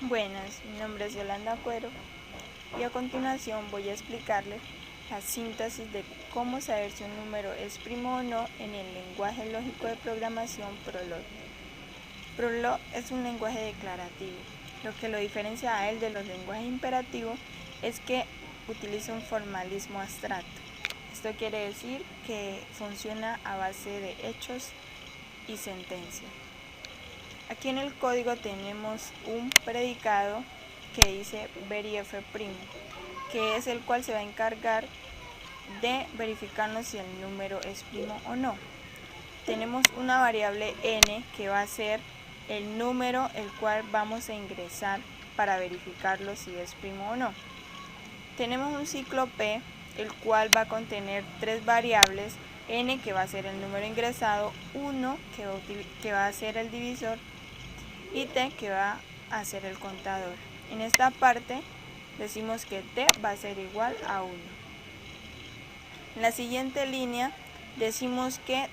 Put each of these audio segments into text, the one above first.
Buenas, mi nombre es Yolanda Cuero y a continuación voy a explicarles la síntesis de cómo saber si un número es primo o no en el lenguaje lógico de programación Prolog. Prolog es un lenguaje declarativo. Lo que lo diferencia a él de los lenguajes imperativos es que utiliza un formalismo abstracto. Esto quiere decir que funciona a base de hechos y sentencias. Aquí en el código tenemos un predicado que dice verif', que es el cual se va a encargar de verificarnos si el número es primo o no. Tenemos una variable n que va a ser el número el cual vamos a ingresar para verificarlo si es primo o no. Tenemos un ciclo p el cual va a contener tres variables, n que va a ser el número ingresado, 1 que va a ser el divisor y t que va a ser el contador. En esta parte decimos que t va a ser igual a 1. En la siguiente línea decimos que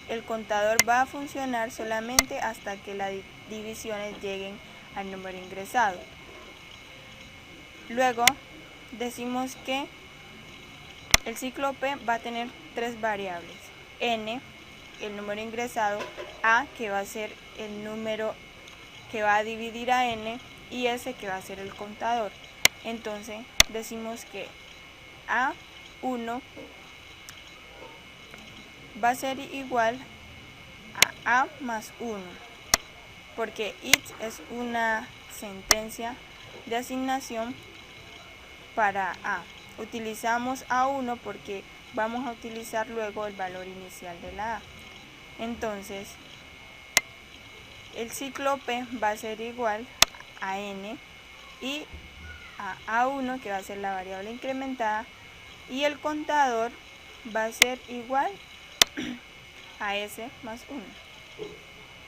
el contador va a funcionar solamente hasta que las divisiones lleguen al número ingresado. Luego decimos que el ciclo P va a tener tres variables: n, el número ingresado, a, que va a ser el número que va a dividir a n, y s, que va a ser el contador. Entonces decimos que a1 va a ser igual a más 1, porque it es una sentencia de asignación para a. Utilizamos a1 porque vamos a utilizar luego el valor inicial de la a. Entonces el ciclo P va a ser igual a n y a a1, que va a ser la variable incrementada, y el contador va a ser igual a s más 1.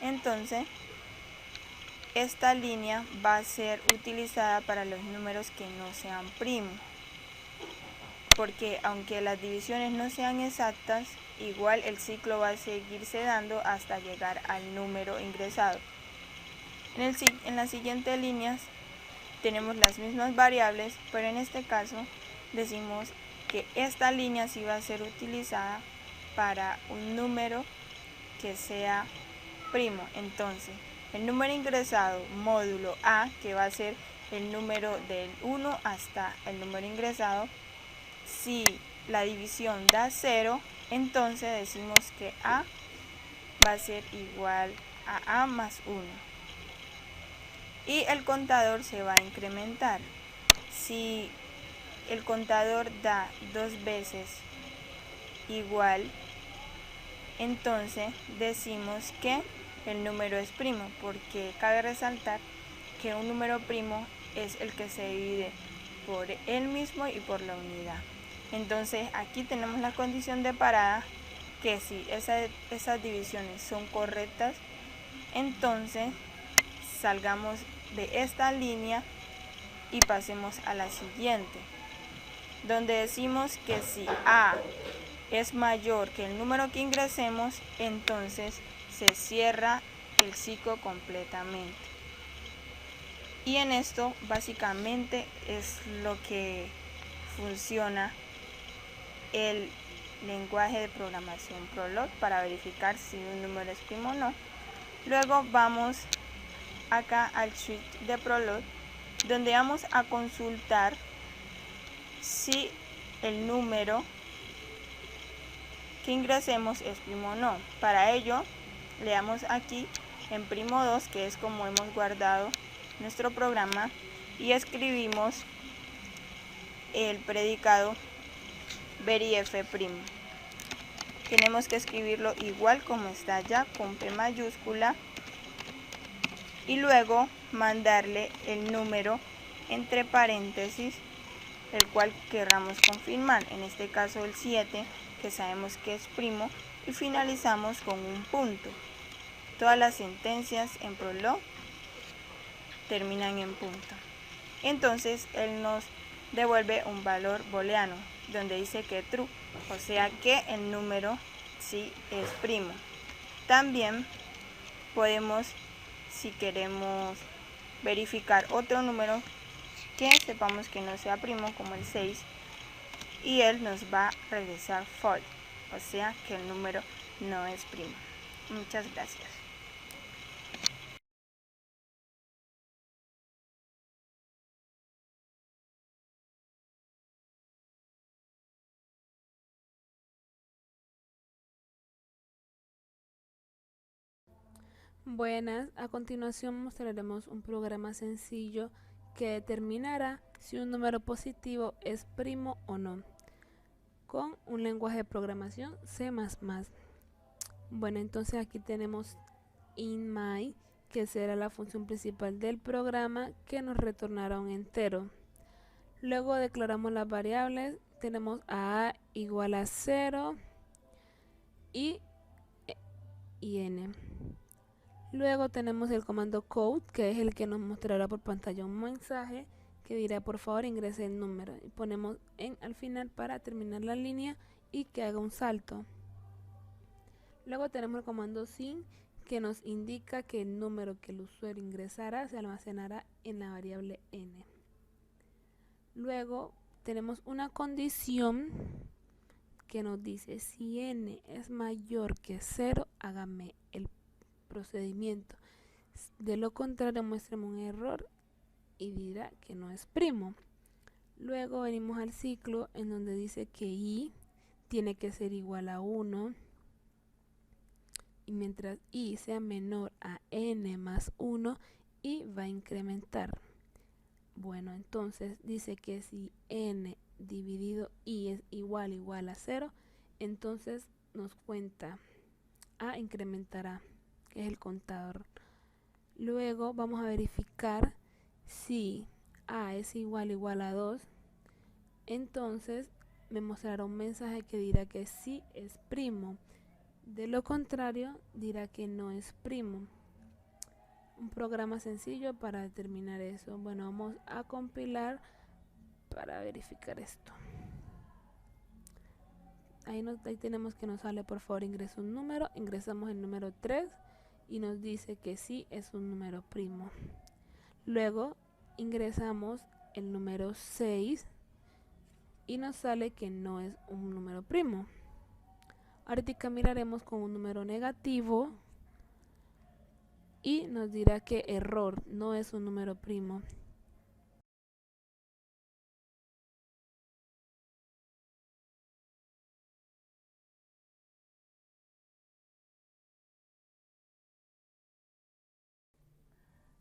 Entonces esta línea va a ser utilizada para los números que no sean primos, porque aunque las divisiones no sean exactas, igual el ciclo va a seguirse dando hasta llegar al número ingresado. En las siguientes líneas tenemos las mismas variables, pero en este caso decimos que esta línea sí va a ser utilizada para un número que sea primo. Entonces el número ingresado módulo a, que va a ser el número del 1 hasta el número ingresado, si la división da 0, entonces decimos que a va a ser igual a más 1. Y el contador se va a incrementar. Si el contador da 2 veces igual, entonces decimos que el número es primo, porque cabe resaltar que un número primo es el que se divide por él mismo y por la unidad. Entonces aquí tenemos la condición de parada, que si esas divisiones son correctas, entonces salgamos de esta línea y pasemos a la siguiente, donde decimos que si a es mayor que el número que ingresemos, entonces se cierra el ciclo completamente. Y en esto básicamente es lo que funciona el lenguaje de programación Prolog para verificar si un número es primo o no. Luego vamos acá al switch de Prolog, donde vamos a consultar si el número que ingresemos es primo o no. Para ello le damos aquí en primo 2, que es como hemos guardado nuestro programa, y escribimos el predicado verif'. Tenemos que escribirlo igual como está allá, con P mayúscula, y luego mandarle el número entre paréntesis el cual querramos confirmar, en este caso el 7, que sabemos que es primo, y finalizamos con un punto. Todas las sentencias en Prolog terminan en punto. Entonces él nos devuelve un valor booleano donde dice que true, o sea que el número sí es primo. También podemos, si queremos verificar otro número que sepamos que no sea primo, como el 6, y él nos va a regresar false, o sea que el número no es primo. Muchas gracias. Buenas, a continuación mostraremos un programa sencillo que determinará si un número positivo es primo o no, con un lenguaje de programación C++. Bueno, entonces aquí tenemos inMy, que será la función principal del programa que nos retornará un entero. Luego declaramos las variables, tenemos a igual a 0 y n. Luego tenemos el comando code, que es el que nos mostrará por pantalla un mensaje que dirá por favor ingrese el número, y ponemos en al final para terminar la línea y que haga un salto. Luego tenemos el comando sin, que nos indica que el número que el usuario ingresará se almacenará en la variable n. Luego tenemos una condición que nos dice si n es mayor que 0, hágame el procedimiento. De lo contrario, muéstrame un error y dirá que no es primo. Luego venimos al ciclo en donde dice que i tiene que ser igual a 1, y mientras i sea menor a n más 1, i va a incrementar. Bueno, entonces dice que si n dividido i es igual a 0, entonces nos cuenta a incrementará, que es el contador. Luego vamos a verificar si a es igual a 2, entonces me mostrará un mensaje que dirá que sí es primo. De lo contrario, dirá que no es primo. Un programa sencillo para determinar eso. Bueno, vamos a compilar para verificar esto. Ahí tenemos que nos sale por favor ingresa un número, ingresamos el número 3 y nos dice que sí es un número primo. Luego ingresamos el número 6 y nos sale que no es un número primo. Ahorita miraremos con un número negativo y nos dirá que error, no es un número primo.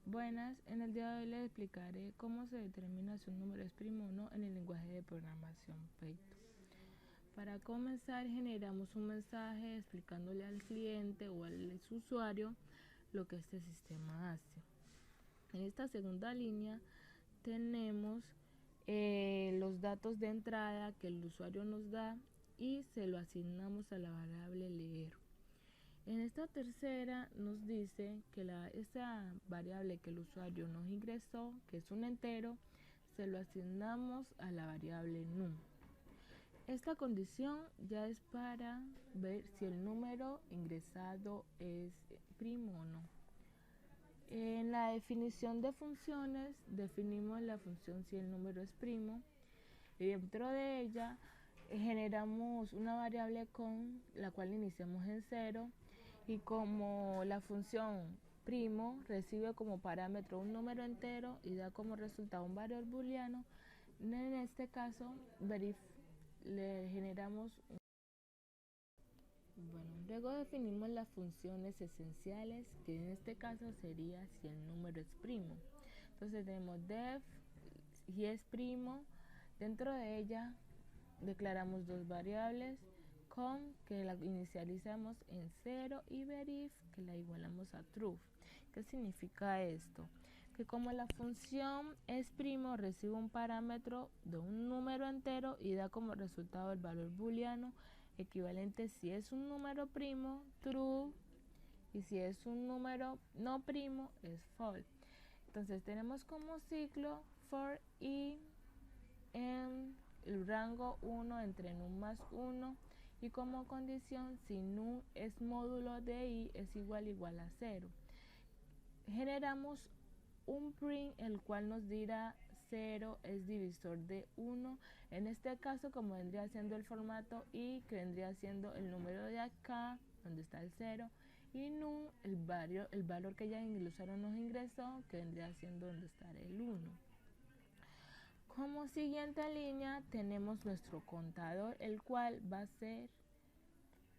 Buenas, en el día de hoy les explicaré cómo se determina si un número es primo o no en el lenguaje de programación Python. Para comenzar, generamos un mensaje explicándole al cliente o al usuario lo que este sistema hace. En esta segunda línea tenemos los datos de entrada que el usuario nos da y se lo asignamos a la variable leer. En esta tercera nos dice que esa variable que el usuario nos ingresó, que es un entero, se lo asignamos a la variable num. Esta condición ya es para ver si el número ingresado es primo o no. En la definición de funciones definimos la función si el número es primo y dentro de ella generamos una variable con la cual iniciamos en 0 y como la función primo recibe como parámetro un número entero y da como resultado un valor booleano, en este caso le generamos luego definimos las funciones esenciales, que en este caso sería si el número es primo. Entonces tenemos def, si es primo, dentro de ella declaramos dos variables, com, que la inicializamos en 0, y verif, que la igualamos a true. ¿Qué significa esto? Que como la función es primo, recibe un parámetro de un número entero y da como resultado el valor booleano equivalente si es un número primo, true, y si es un número no primo, es false. Entonces tenemos como ciclo for i en el rango 1 entre num más 1 y como condición si num es módulo de i es igual a 0. Generamos un print, el cual nos dirá 0 es divisor de 1. En este caso, como vendría siendo el formato i, que vendría siendo el número de acá, donde está el 0, y num, el valor que ya el usuario nos ingresó, que vendría siendo donde está el 1. Como siguiente línea tenemos nuestro contador, el cual va a ser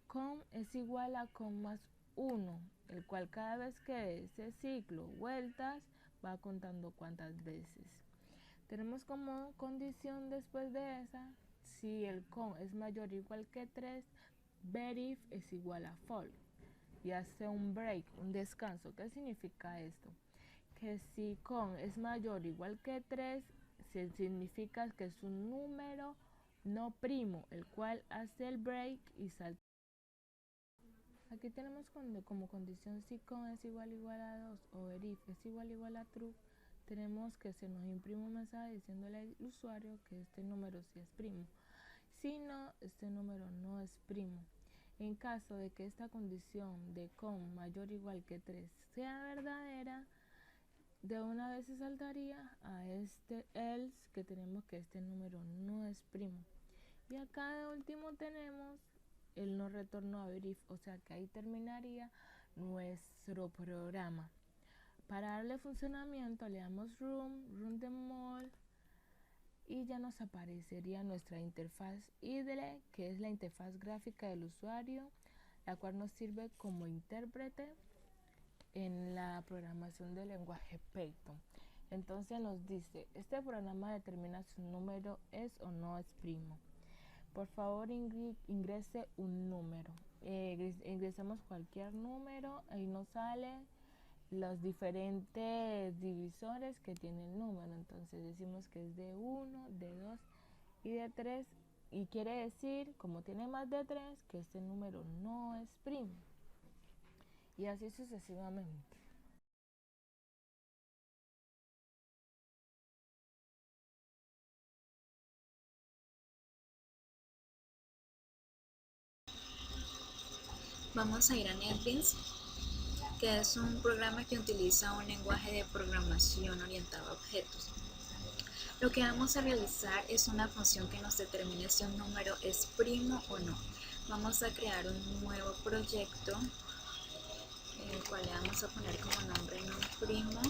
com es igual a com más 1, el cual cada vez que ese ciclo vueltas va contando cuántas veces. Tenemos como condición después de esa, si el com es mayor o igual que 3, verif es igual a false y hace un break, un descanso. ¿Qué significa esto? Que si com es mayor o igual que 3, significa que es un número no primo, el cual hace el break y salta. Aquí tenemos como condición si com es igual a 2 o verif es igual a true, tenemos que se nos imprime un mensaje diciéndole al usuario que este número sí es primo. Si no, este número no es primo. En caso de que esta condición de com mayor o igual que 3 sea verdadera, de una vez se saltaría a este else, que tenemos que este número no es primo. Y acá de último tenemos el no retorno a verif, o sea que ahí terminaría nuestro programa. Para darle funcionamiento le damos run demol y ya nos aparecería nuestra interfaz IDLE, que es la interfaz gráfica del usuario, la cual nos sirve como intérprete en la programación del lenguaje Python. Entonces nos dice, este programa determina si un número es o no es primo. Por favor ingrese un número. Ingresamos cualquier número, ahí nos sale los diferentes divisores que tiene el número. Entonces decimos que es de 1, de 2 y de 3, y quiere decir, como tiene más de 3, que este número no es primo. Y así sucesivamente. Vamos a ir a NetBeans, que es un programa que utiliza un lenguaje de programación orientado a objetos. Lo que vamos a realizar es una función que nos determine si un número es primo o no. Vamos a crear un nuevo proyecto, el cual le vamos a poner como nombre primo.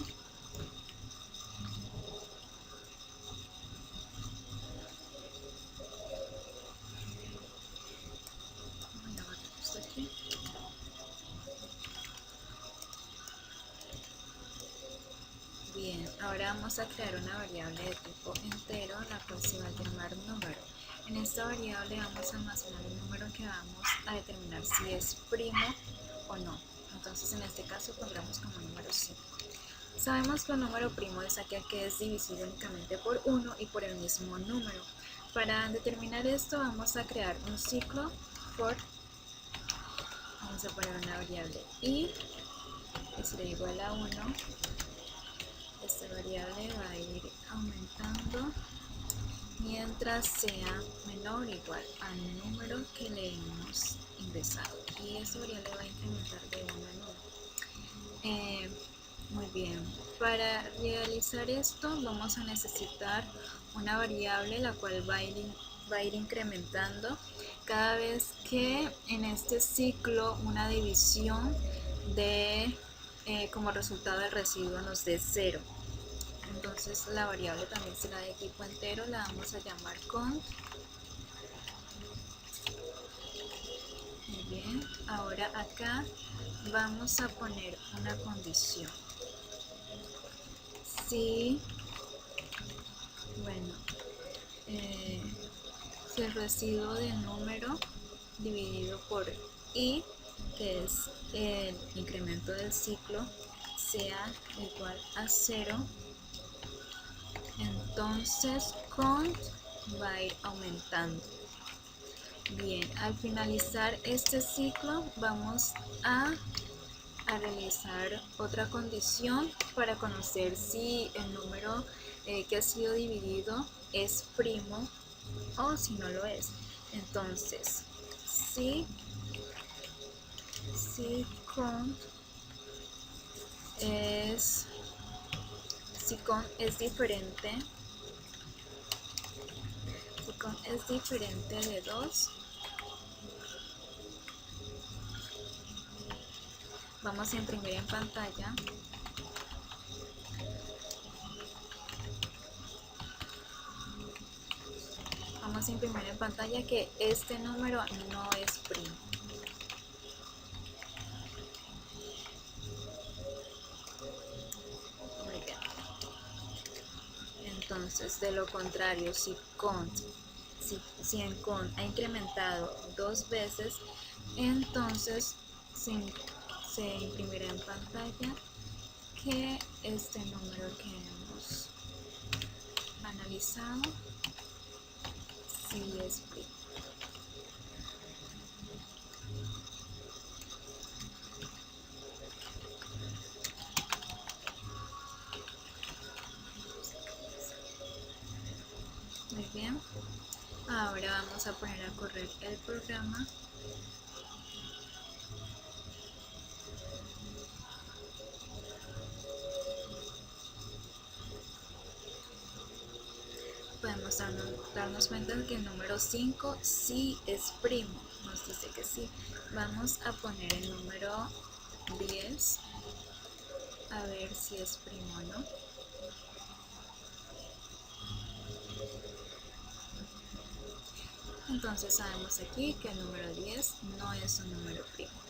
Bien, ahora vamos a crear una variable de tipo entero, la cual se va a llamar número. En esta variable vamos a almacenar el número que vamos a determinar si es primo o no. Entonces en este caso pondremos como número 5. Sabemos que un número primo es aquel que es divisible únicamente por 1 y por el mismo número. Para determinar esto vamos a crear un ciclo for. Vamos a poner una variable i que será igual a 1. Esta variable va a ir aumentando mientras sea menor o igual al número que le hemos ingresado, y esta variable va a incrementar de 1 en 1. Muy bien, para realizar esto vamos a necesitar una variable la cual va a ir incrementando cada vez que en este ciclo una división de como resultado del residuo nos dé 0. Entonces la variable también será de tipo entero, la vamos a llamar count. Muy bien, ahora acá vamos a poner una condición. Si, si el residuo del número dividido por i, que es el incremento del ciclo, sea igual a 0, entonces count va a ir aumentando. Bien, al finalizar este ciclo vamos a realizar otra condición para conocer si el número que ha sido dividido es primo o si no lo es. Entonces, si count es Si con es diferente de 2, vamos a imprimir en pantalla que este número no es primo. Muy bien. Entonces, de lo contrario, si en con ha incrementado 2 veces, entonces se imprimirá en pantalla que este número que hemos analizado sí es primo. Muy bien. Ahora vamos a poner a correr el programa. Podemos darnos cuenta de que el número 5 sí es primo, nos dice que sí. Vamos a poner el número 10 a ver si es primo o no. Entonces sabemos aquí que el número 10 no es un número primo.